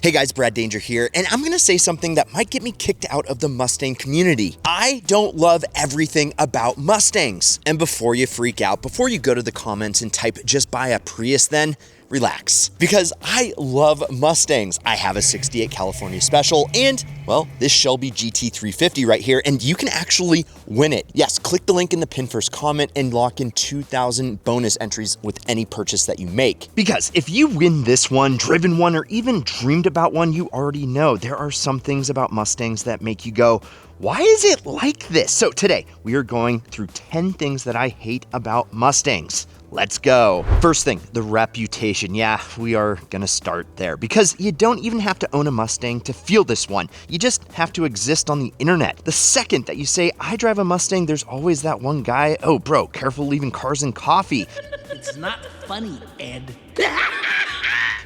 Hey guys, Brad Danger here, and I'm gonna say something that might get me kicked out of the Mustang community. I don't love everything about Mustangs. And before you freak out, before you go to the comments and type just buy a Prius then, relax. Because I love Mustangs. I have a 68 California Special and, well, this Shelby GT350 right here, and you can actually win it. Yes, click the link in the pin first comment and lock in 2,000 bonus entries with any purchase that you make. Because if you win this one, driven one, or even dreamed about one, you already know there are some things about Mustangs that make you go, why is it like this? So today, we are going through 10 things that I hate about Mustangs. Let's go. First thing, the reputation. Yeah, we are gonna start there because you don't even have to own a Mustang to feel this one. You just have to exist on the internet. The second that you say, I drive a Mustang, there's always that one guy, oh bro, careful leaving cars and coffee. It's not funny, Ed.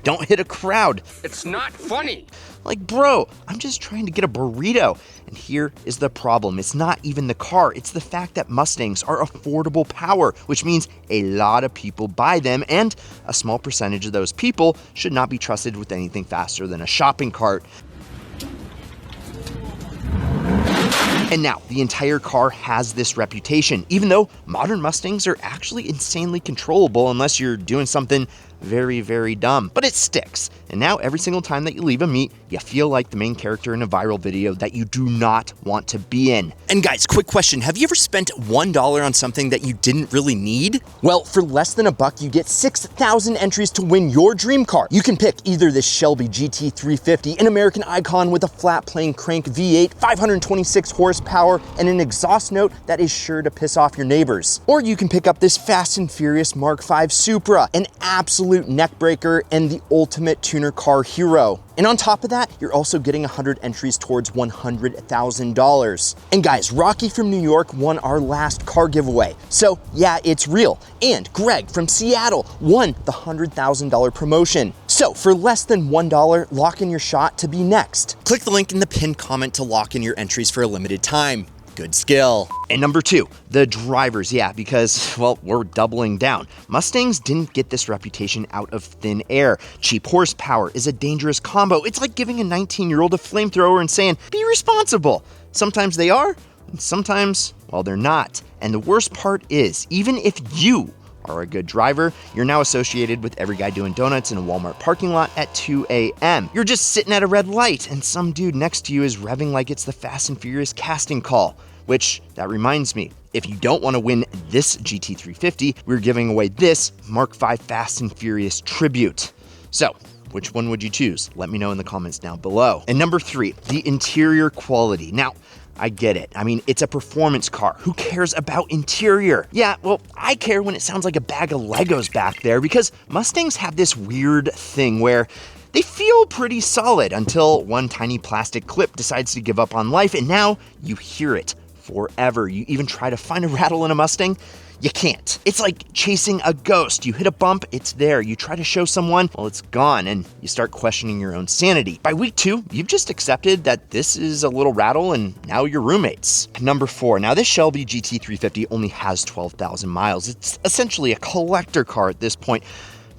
Don't hit a crowd. It's not funny. Like, bro, I'm just trying to get a burrito. And here is the problem. It's not even the car. It's the fact that Mustangs are affordable power, which means a lot of people buy them, and a small percentage of those people should not be trusted with anything faster than a shopping cart. And now, the entire car has this reputation, even though modern Mustangs are actually insanely controllable unless you're doing something very, very dumb. But it sticks. And now every single time that you leave a meet, you feel like the main character in a viral video that you do not want to be in. And guys, quick question. Have you ever spent $1 on something that you didn't really need? Well, for less than $1, you get 6,000 entries to win your dream car. You can pick either this Shelby GT350, an American icon with a flat plane crank V8, 526 horsepower, and an exhaust note that is sure to piss off your neighbors. Or you can pick up this Fast and Furious Mark V Supra, an absolute neckbreaker and the ultimate tuner car hero. And on top of that, you're also getting 100 entries towards $100,000. And guys, Rocky from New York won our last car giveaway. So yeah, it's real. And Greg from Seattle won the $100,000 promotion. So for less than $1, lock in your shot to be next. Click the link in the pinned comment to lock in your entries for a limited time. Good skill. And number 2, the drivers. Yeah, because, well, we're doubling down. Mustangs didn't get this reputation out of thin air. Cheap horsepower is a dangerous combo. It's like giving a 19-year-old a flamethrower and saying, be responsible. Sometimes they are, and sometimes, well, they're not. And the worst part is, even if you are a good driver, you're now associated with every guy doing donuts in a Walmart parking lot at 2 a.m. You're just sitting at a red light, and some dude next to you is revving like it's the Fast and Furious casting call. Which, that reminds me, if you don't want to win this GT350, we're giving away this Mark V Fast and Furious Tribute. So, which one would you choose? Let me know in the comments down below. And number 3, the interior quality. Now, I get it. I mean, it's a performance car. Who cares about interior? Yeah, well, I care when it sounds like a bag of Legos back there because Mustangs have this weird thing where they feel pretty solid until one tiny plastic clip decides to give up on life, and now you hear it forever. You even try to find a rattle in a Mustang, you can't. It's like chasing a ghost. You hit a bump, it's there. You try to show someone, well, it's gone, and you start questioning your own sanity. By week 2, you've just accepted that this is a little rattle, and now you're roommates. Number 4, now this Shelby GT350 only has 12,000 miles. It's essentially a collector car at this point,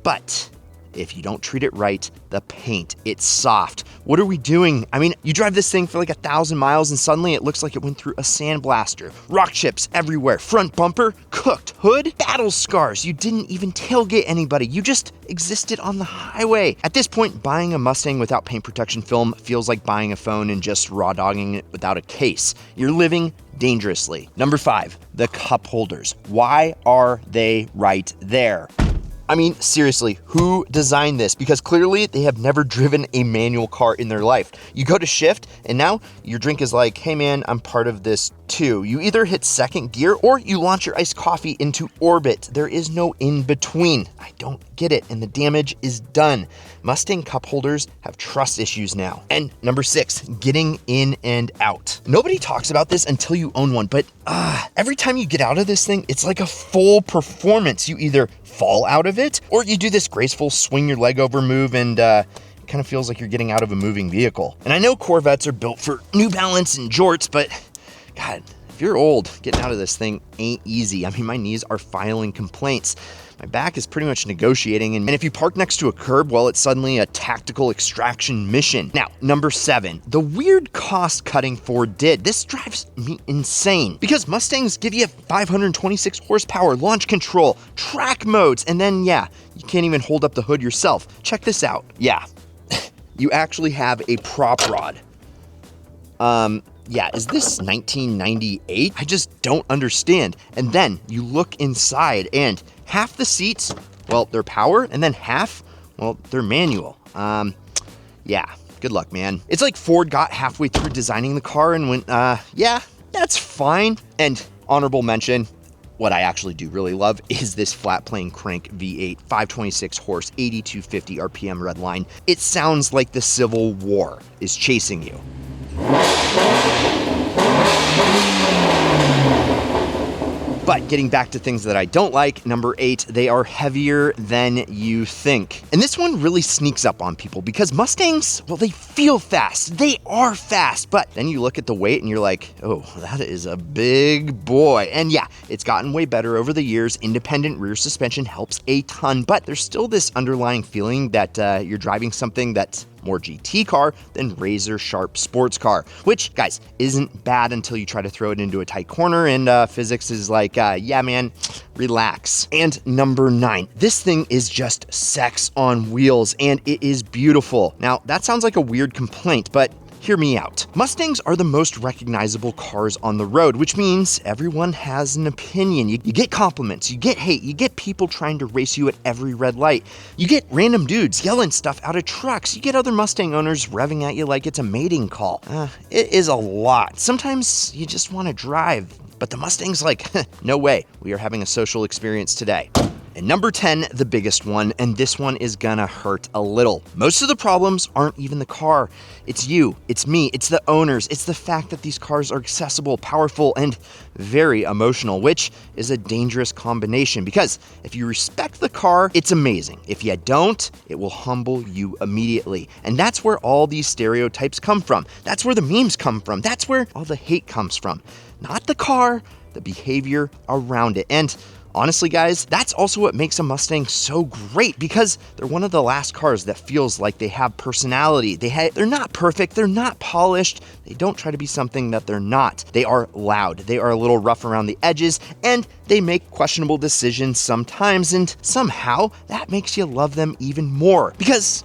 but if you don't treat it right, the paint, it's soft. What are we doing? I mean, you drive this thing for like 1,000 miles and suddenly it looks like it went through a sandblaster. Rock chips everywhere. Front bumper, cooked. Hood, battle scars. You didn't even tailgate anybody. You just existed on the highway. At this point, buying a Mustang without paint protection film feels like buying a phone and just raw dogging it without a case. You're living dangerously. Number 5, the cup holders. Why are they right there? I mean, seriously, who designed this? Because clearly they have never driven a manual car in their life. You go to shift, and now your drink is like, hey man, I'm part of this too. You either hit second gear or you launch your iced coffee into orbit. There is no in between. I don't get it, and the damage is done. Mustang cup holders have trust issues now. And number 6, getting in and out. Nobody talks about this until you own one, but every time you get out of this thing, it's like a full performance. You either fall out of it, or you do this graceful swing your leg over move and it kind of feels like you're getting out of a moving vehicle. And I know Corvettes are built for New Balance and jorts, but God, if you're old, getting out of this thing ain't easy. I mean, my knees are filing complaints. My back is pretty much negotiating, and if you park next to a curb, well, it's suddenly a tactical extraction mission. Now, number 7, the weird cost-cutting Ford did. This drives me insane, because Mustangs give you 526 horsepower, launch control, track modes, and then, yeah, you can't even hold up the hood yourself. Check this out. Yeah, you actually have a prop rod. Yeah, is this 1998? I just don't understand. And then you look inside and half the seats, well, they're power, and then half, well, they're manual. Yeah, good luck, man. It's like Ford got halfway through designing the car and went, yeah, that's fine. And honorable mention, what I actually do really love is this flat plane crank V8, 526 horse, 8250 RPM red line. It sounds like the Civil War is chasing you. But getting back to things that I don't like, number 8, they are heavier than you think. And this one really sneaks up on people because Mustangs, well, they feel fast. They are fast. But then you look at the weight and you're like, oh, that is a big boy. And yeah, it's gotten way better over the years. Independent rear suspension helps a ton, but there's still this underlying feeling that you're driving something that's more GT car than razor sharp sports car, which, guys, isn't bad until you try to throw it into a tight corner and physics is like, yeah, man, relax. And number 9, this thing is just sex on wheels and it is beautiful. Now, that sounds like a weird complaint, but hear me out. Mustangs are the most recognizable cars on the road, which means everyone has an opinion. You get compliments, you get hate, you get people trying to race you at every red light. You get random dudes yelling stuff out of trucks. You get other Mustang owners revving at you like it's a mating call. It is a lot. Sometimes you just want to drive, but the Mustang's like, no way, we are having a social experience today. And number 10, the biggest one, and this one is gonna hurt a little. Most of the problems aren't even the car. It's you, it's me, it's the owners, it's the fact that these cars are accessible, powerful, and very emotional, which is a dangerous combination because if you respect the car, it's amazing. If you don't, it will humble you immediately. And that's where all these stereotypes come from. That's where the memes come from. That's where all the hate comes from. Not the car, the behavior around it. And honestly, guys, that's also what makes a Mustang so great because they're one of the last cars that feels like they have personality. They're not perfect, they're not polished, they don't try to be something that they're not. They are loud, they are a little rough around the edges, and they make questionable decisions sometimes, and somehow that makes you love them even more. Because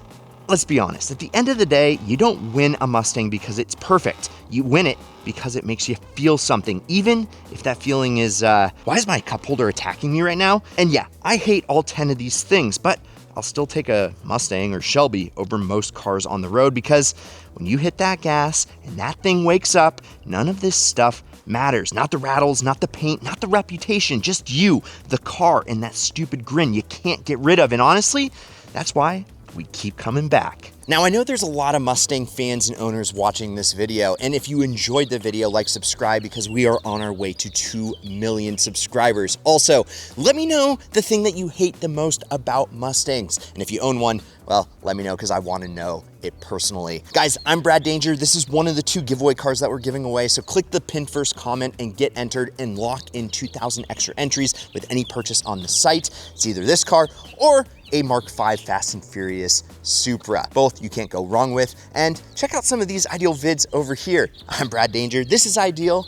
let's be honest, at the end of the day, you don't win a Mustang because it's perfect. You win it because it makes you feel something, even if that feeling is, why is my cup holder attacking me right now? And yeah, I hate all 10 of these things, but I'll still take a Mustang or Shelby over most cars on the road because when you hit that gas and that thing wakes up, none of this stuff matters. Not the rattles, not the paint, not the reputation, just you, the car, and that stupid grin you can't get rid of. And honestly, that's why we keep coming back. Now, I know there's a lot of Mustang fans and owners watching this video, and if you enjoyed the video, like, subscribe, because we are on our way to 2 million subscribers. Also, let me know the thing that you hate the most about Mustangs, and if you own one, well, let me know because I want to know it personally. Guys, I'm Brad Danger. This is one of the 2 giveaway cars that we're giving away, so click the pin first comment and get entered and lock in 2,000 extra entries with any purchase on the site. It's either this car or a Mark V Fast and Furious Supra. Both you can't go wrong with. And check out some of these Ideal vids over here. I'm Brad Danger. This is Ideal.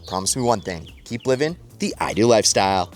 Promise me one thing. Keep living the Ideal lifestyle.